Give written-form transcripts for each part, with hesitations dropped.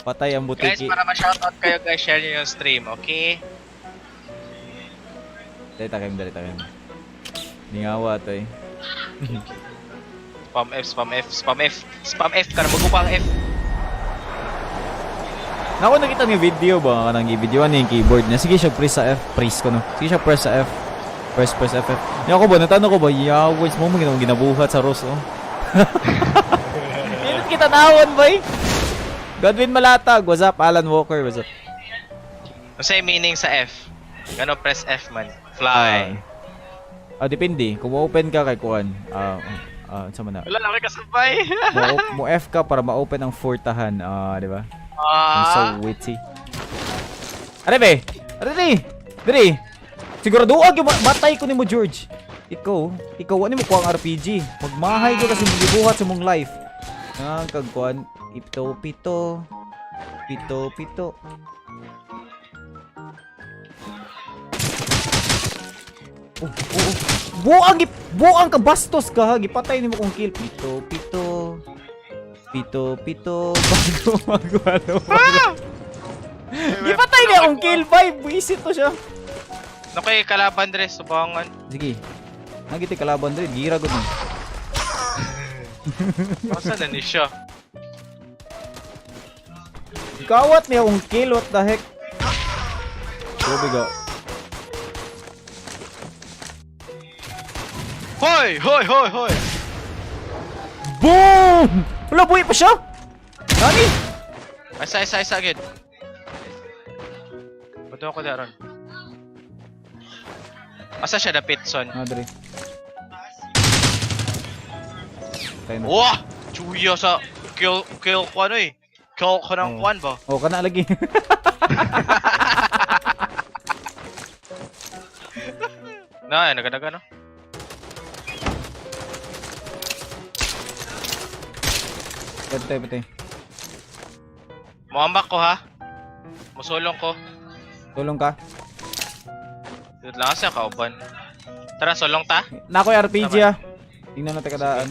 Patay ang butiki. Guys, para ma-shoutout kayo guys, share nyo yung stream, okay? Dali takim. Hindi nga awa to eh. Spam F ka na, magupang F. Naku, nakita niyo video ba? Nang i-videoan niya yung keyboard niya. Sige siya press sa F. Press ko no. Sige siya press sa F. Press F. Yan ko ba? Natanong ko ba? Yawis mo ginabuhat sa Ros oh. Hindi kita tawon boy. Godwin Malatag. What's up? Alan Walker. What's up? Ano yung meaning sa F? Gano press F man? Fly. Depende. Kung ma-open ka kay Kuan. Sama na. Wala lang kasabay. Mo F ka para ma-open ang fortahan. Di ba? So witty. Ano ba? Diri. Siguro duwag yung matay ko ni mo George. Ikaw ano mo kuang RPG? Magmahay ko kasi magibuhat sa mong life. Ang kagkuan pito. Buang ka bastos ka. Gipatay nimo kong kill. Pito. Bago. Gipatay niya akong kill 5. Buisit to siya. Nakay kalaban dres subangan. Sige. Nagiti kalaban dre, gira gud mo. Masa na ni siya? Kawat niya akong kill, what the heck? Grabe ga. Hoy! Boom! Wala, buhay pa siya? Nani? Isa agad. Bato ako daron. Asa siya dapit son? Dre. Wah! Chuya sa kill ko ano eh. Kill ko ng kwan ba? Kana lagi. Nagadaga no? Patay. Muambak ko ha. Musulong ko. Tulong ka. Dito lang siya kauban. Tara, sulong ta. Nako yung RPG ah. Tingnan natin kadaan.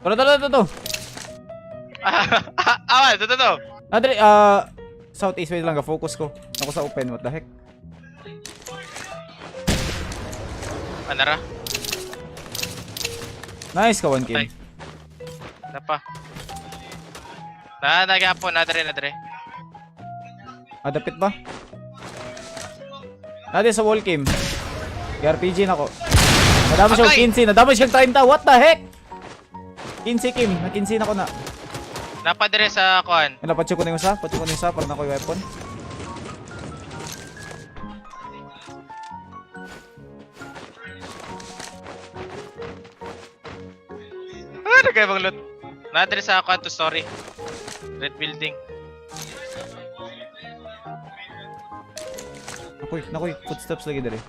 Tara. Ito. Dre, southeast way lang ka focus ko. Ako sa open, what the heck? Anara. Nice ka 1 kill. Napa. Nagyapon, nadre. Dapit ba? Sa wall cam. RPG na ko. Nadamage siyang 15, nadamage siyang 30. What the heck? 15 Kim, na 15 na ko na. Napadre sa kuan. Patcho ko na yung isa para na ko yung weapon. Nagay bang loot. Nadre sa kuan to story. Red building. Nakoy, footsteps lagi dali.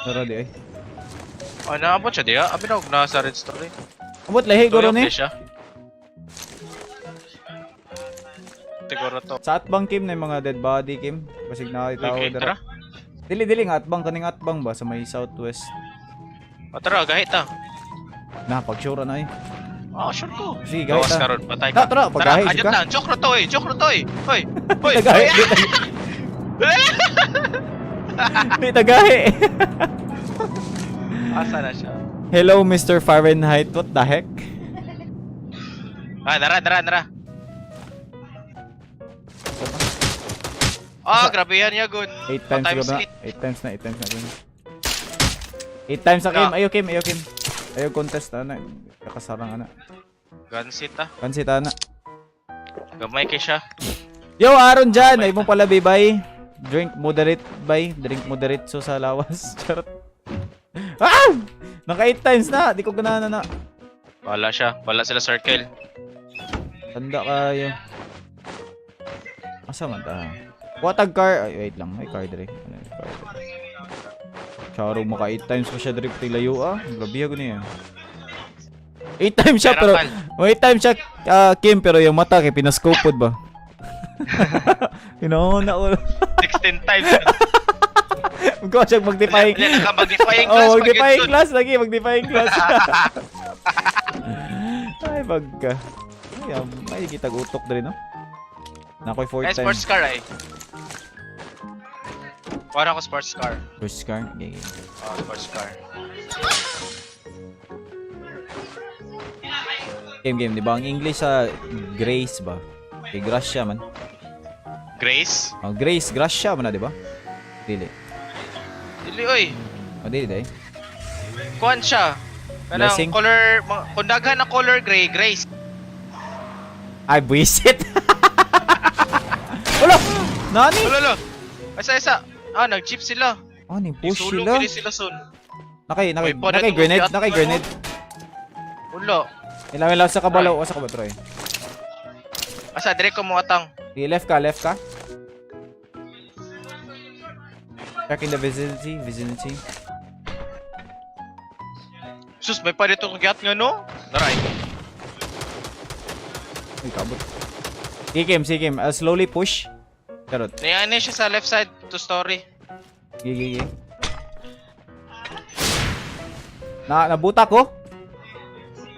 Tara di ay. Naabot siya diya. Abi na nasa red story. Abot lahi guro ni. Siguro to. Sa atbang Kim na yung mga dead body Kim. Basig nakakita ko dara. Dili nga atbang kaning atbang ba sa may southwest. Tara, gahit ta. Pag sure na eh. Sure ko. Sige, gahit ta. Karon, patay ka. Tara, pag-gahit ajot ka. lang. Joke ro to eh. Hoy. Di tagahi. Asa na siya? Hello Mr. Fahrenheit, what the heck? Dara. Grabe yan ya good. 8 times na. 8 times na. 8 times na Kim. Ayo Kim. Ayo contest na. Kakasarang ana. Gansit na. Gamay kay siya. Yo, Aaron dyan. Ay mo pala bibay. Drink moderate so sa lawas. Charot. Naka 8 times na. Di ko ganana na. Wala siya. Wala sila circle. Tanda kayo. Asa man ta? Watag car. Ay, wait lang. May car dire. Charo maka 8 times pa siya dire pati layo Grabe ako niya. 8 times siya pero 8 times siya Kim pero yung mata kay pinaskopod ba? Pinauna ko. 16 times. Magkawa siya mag-defying. Mag-defying class. Mag-defying class lagi. Mag-defying class. Ay, bagka. Ay, kita utok din, no? Nakoy fourth time. Sports car ay. Para ako sports car. Sports car? Okay. Oh, sports car. Game, di ba? Ang English sa Grace ba? Okay, Gracia man. Grace? Oh, Grace, Gracia man na, di ba? Dili. Dili, oy. Oh, dili. Kuhan siya. Blessing? Color, kung daghan na color gray, Grace. Ay, buisit. Wala! Nani? Lolo, isa. Nag-chip sila. Oh, ni-push Isulong sila. kili sila son. Nakay grenade. Ulo. Ilaw sa kabalaw. Asa ka ba, Troy? Asa, direct ko mo atang. Left ka. Check in the vicinity. Sus, may pa dito kagyat nga no? Naray. Ay, kabot. Sige, game. Slowly push. Karot. Nayaan siya sa left side to story. Gigi. Nabuta ko.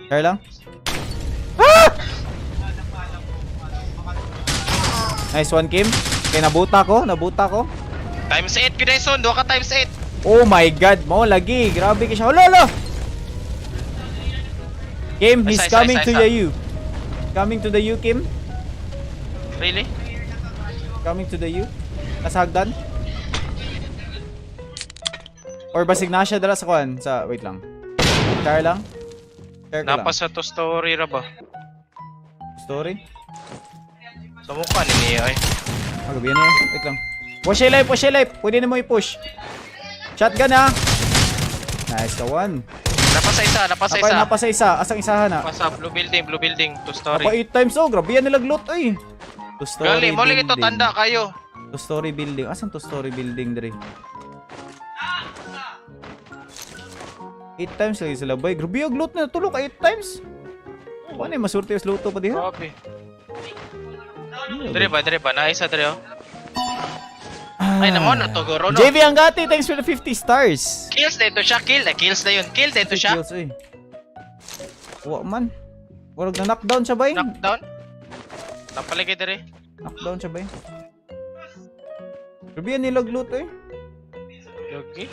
Share lang. Ah! Nice one, Kim. Okay, nabuta ko. Times 8 ko son, duha ka times 8. Oh my god, mo lagi. Grabe ka siya. Hala. Kim, he's coming to the U. Coming to the U, Kim. Really? Coming to the U. Nasa hagdan. Or basig na siya dala sa kuan. Wait lang. Share lang. Share ko lang. Napasa to story ra ba? Story? Sa mukha ni niya ay. Magabi na yun. Wait lang. Push your life. Pwede na mo i-push. Shotgun ha. Nice ka one. Napasa isa. Asang isahan na. Napasa blue building to story. Ako 8 times oh. Grabe yan nilaglot ay. To story Gali, mo lang building. ito tanda kayo. To story building. Asan to story building dre? 8 times lagi sila bay. Grabe yung loot na tulog 8 times. Ano yung masurti yung luto pa diha? Grabe. Dire ba? Naisa dire oh. Ay naman na to goro no. JV Angati, thanks for the 50 stars. Kills dito siya, kills na yun. Kill dito siya. Kills eh. Wa man. Walag na knockdown siya bay. Knockdown. Napaligay dire. Knockdown siya bay. Grabe yan nilaglut eh. Okay.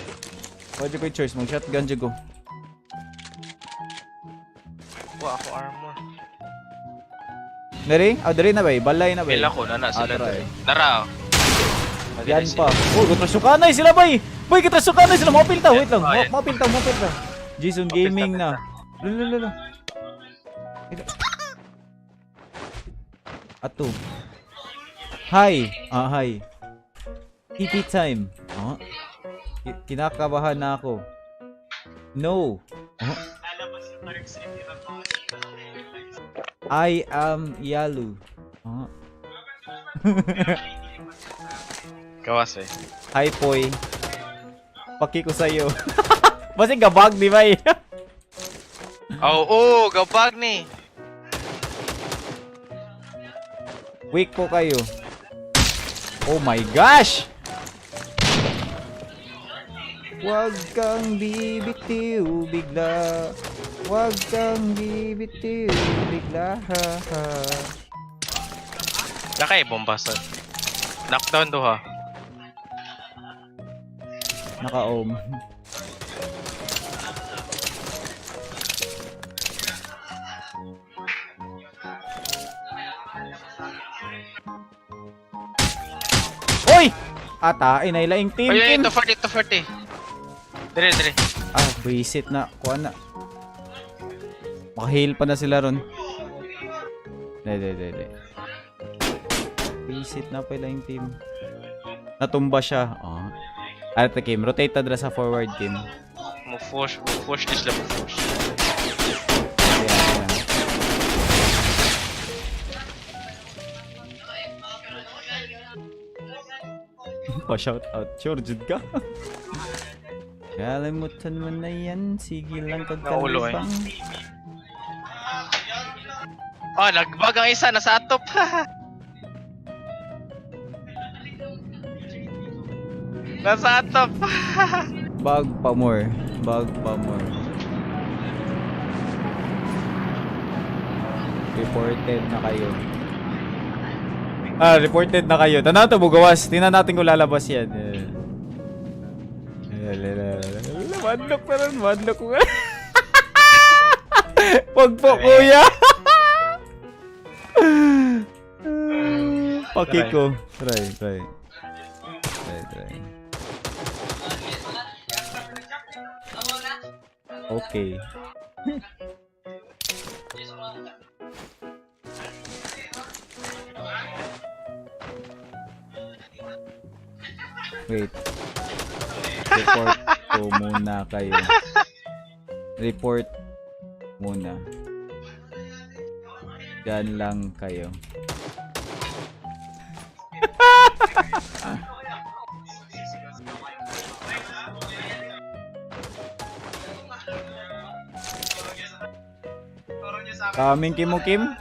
Pwede ko yung choice, mag shotgun dyan ko. Ako armor. Dari? Dari na bay? Balay na bay? Bila ko, nana sila try. dire. Nara. Yan pa. Oh, katrasukanay sila bay! Boy, katrasukanay sila! Mapilta! Wait lang! Ayan. Mapilta! Jazon Gaming na. Lalo. Ato. Hi! Hi. TP time. Kinakabahan na ako. No. I am Yalu. Kawas eh. Hi, Poy. Paki ko sa'yo. Basig gabag, di ba eh? Oo, gabag ni. Weak po kayo. Oh my gosh! Huwag kang bibitiw bigla. Huwag kang bibitiw bigla. Nakay bombasan. Knockdown do ha. Naka-ohm. Oy! Ata, inailaing team, Ay, Kim. to 40. Dire. Visit na. Kuha na. Maka-heal pa na sila ron. Hindi. Visit na pala yung team. Natumba siya. Ate Kim, rotate na sa forward, Kim. Mo push this level push. Ayan. Pa-shout out. Sure, jud ka. Kalimutan mo na yan. Sige lang Naulo eh. kagkalibang. Nagbag ang isa, nasa atop. Nasa atop. Bag pa more. Reported na kayo. Reported na kayo. Tanaw to, bugawas. Tingnan natin kung lalabas yan. Madlock na rin, madlock ko. Wag po, kuya. Pakiko. Try. Okay. Wait. Report ko muna kayo. Report muna. Diyan lang kayo. Kaming Kim mo, Kim?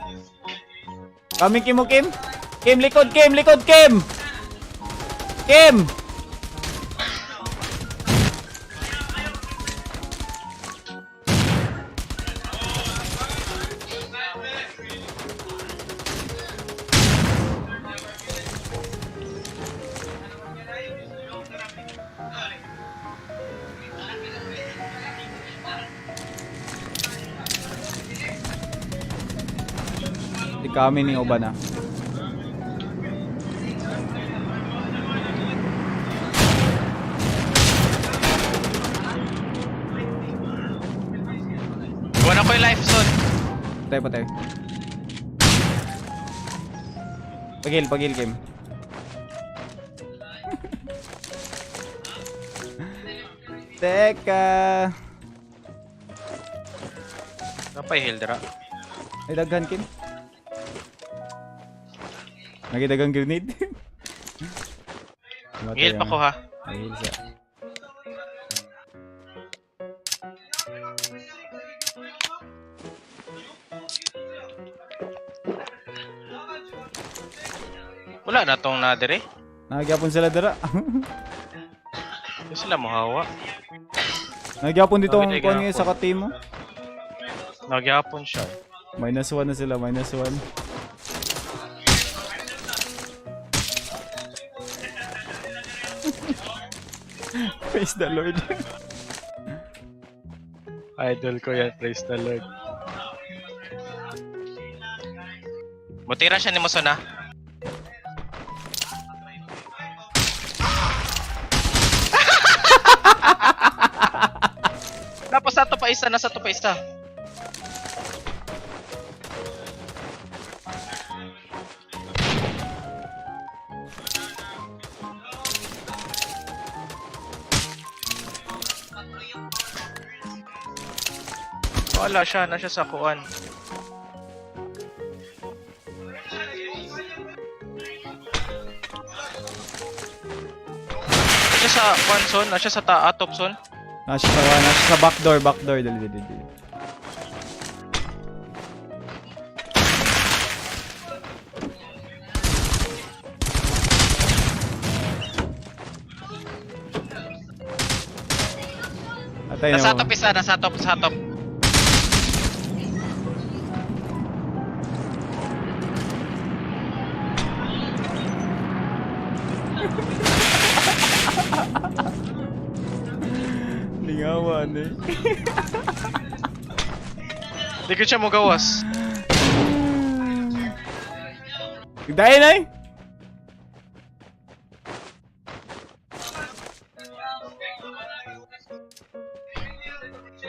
Kaming Kim mo, Kim? Kim, likod, Kim! Likod, Kim! Kim! Di kami ni Oba na. Gawa na ko yung life zone. Patay. Pagil, Kim. Teka. Napay heal dira. Ay, daghan, Kim. Nagidagang grenade. Heal pa ko ha. Ay, heal siya. Wala na tong nader eh. Nagyapon sila dira. Hindi sila mahawa. Nagyapon dito ang kuwan ngayon sa katimo. Nagyapon siya. -1 na sila, -1. Praise the Lord. Idol ko yan, praise the Lord. Mutira siya ni Mosona. Tapos nasa to pa isa. Wala siya, na siya sa kuan. Nasa sa kuan zone, nasa sa top zone. Nasa sa backdoor. Dali. Atay na. Nasa top isa, nasa top. Lingawan eh. Di ko siya mo gawas. Dahil na eh.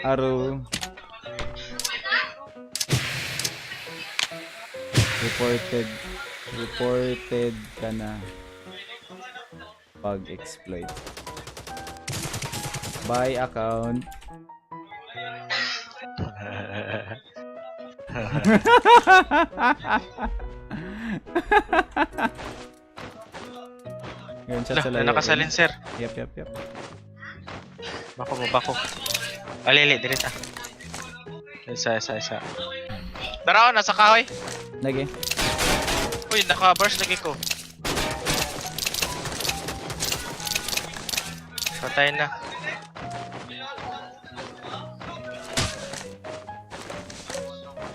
Aro. Reported ka na pag-exploit. Buy account. Ganyan siya sa layo. Nakasalin sir. Yep. Bako. Alili, dirita. Isa. Tara, nasa kahoy. Lagi. Uy, naka-burst lagi ko. Patay na.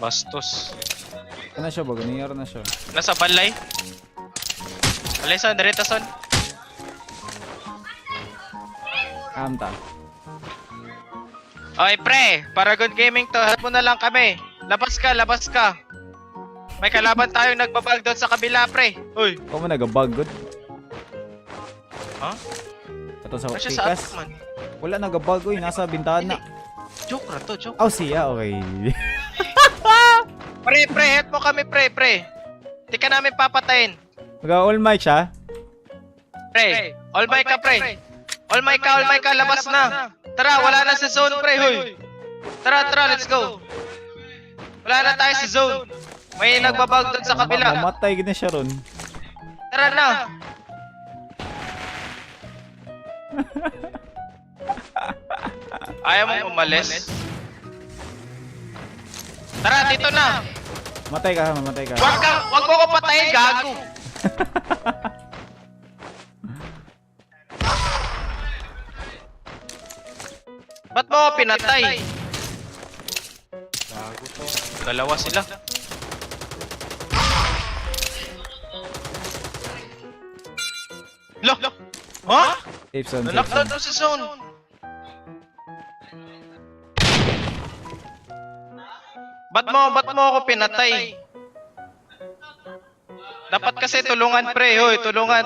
Bastos. Ano siya ba? Ganyan na siya. Nasa balay. Balay son, direta son. Kamta. Okay, pre. Paragon Gaming to. Help mo na lang kami. Labas ka, labas ka. May kalaban tayong nagbabag doon sa kabila, pre. Uy. Ikaw mo nagabagod. Ha? Ito sa Kasi sa pikas. ato man. Wala nagabago eh. Nasa bintana. Joke na to, joke. Oh, siya. Okay. Pre, help mo kami, pre. Di ka namin papatayin. Mag-all mic siya. Pre, all mic ka, pre. All mic ka, labas na. Tara, wala na sa zone, pre, huy. Tara, let's go. Wala na tayo sa zone. May nagbabag doon sa kabila. Mamatay na siya ron. Tara na. Ayaw mong umalis? Tara, dito na. Matay ka, mamatay ka. Wag mo ko patayin, gago. Ba't mo ako pinatay? Gago to. Dalawa sila. Lo! Ha? Safe zone, safe Nalockdown zone. to sa zone. Ba't mo ako pinatay? Dapat kasi tulungan, pre. Hoy, tulungan.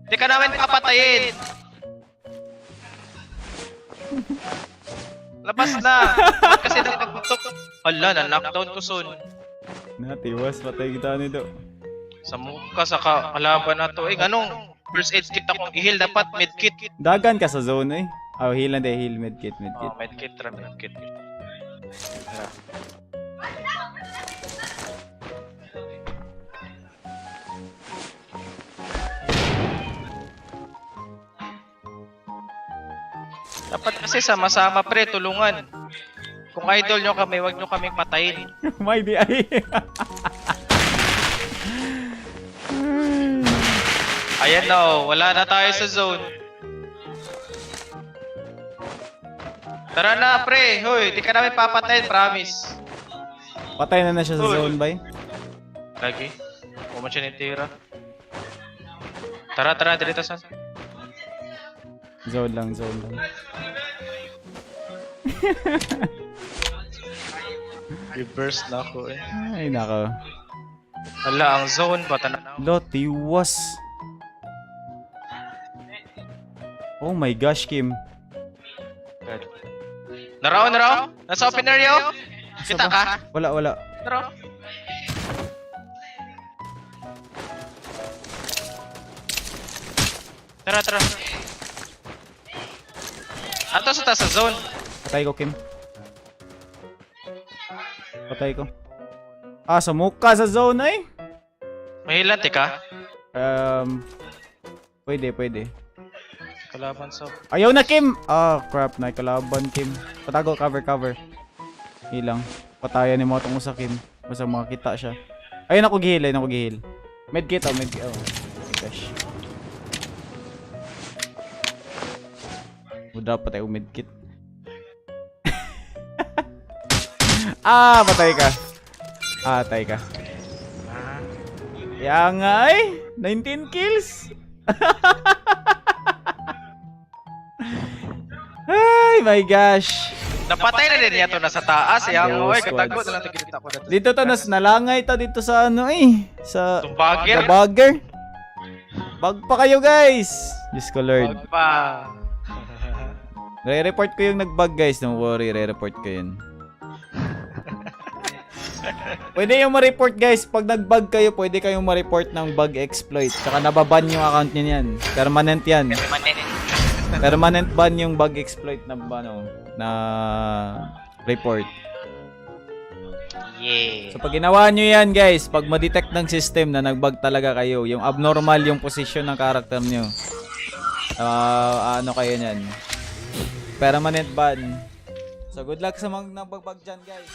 Di ka namin papatayin. Labas na. Ba't kasi nagpagputok? Hala, na-knockdown ko soon. Natiwas, patay kita nito. Sa mukha sa kalaban na to. Anong first aid kit akong i-heal? Dapat medkit. Dagan ka sa zone eh. Oh, heal na de, heal, medkit. Oh, medkit. Tara. Dapat kasi sama-sama, pre, tulungan. Kung idol nyo kami, wag nyo kaming patayin. May di ay. Ayan na, oh, wala na tayo sa zone. Tara na, pre. Hoy, di ka namin papatayin, promise. Patay na siya sa zone, bay. Lagi. Puman siya ni Tira. Tara, dirito sa. Zone lang. Reverse na ako eh. Ay, nako. Hala, ang zone ba? Tanaw. Tiwas. Oh my gosh, Kim. Naraw? Nasa open area? Kita ka? Wala. Naraw? Tara. Ato sa taas sa zone. Patay ko, Kim. Patay ko. Ah, sa mukha sa zone ay. Mahilanti ka? Pwede. Kalaban sa... Ayaw na, Kim! Ah, crap. Kalaban, Kim. Patago, cover. Hilang. Patayan ni mo itong usa, Kim. Basta makakita siya. Ayun ako gihil. Medkit. Oh. Gosh. Dapat tayo medkit. Patay ka. Patay ka. Kaya nga ay 19 kills. Ay my gosh. Napatay na din yato na sa taas. Yang oy, Squads. katago na lang tagilita ko dito. Dito nalangay ta dito sa ano eh. Sa Bagger. bagger. Bag pa kayo guys. Diyos ko Lord. Wag pa. Re-report ko yung nag-bug guys. Don't worry, re-report ko yun. Pwede yung ma-report guys. Pag nag-bug kayo, pwede kayong ma-report ng bug exploit. Tsaka nababan yung account nyo yan. Permanent yan. Permanent ban yung bug exploit na report. Yeah. So pag ginawa nyo yan guys, pag ma-detect ng system na nag-bug talaga kayo, yung abnormal yung position ng character nyo, ano kayo nyan? Permanent ban. So good luck sa mga nagbag-bug dyan guys.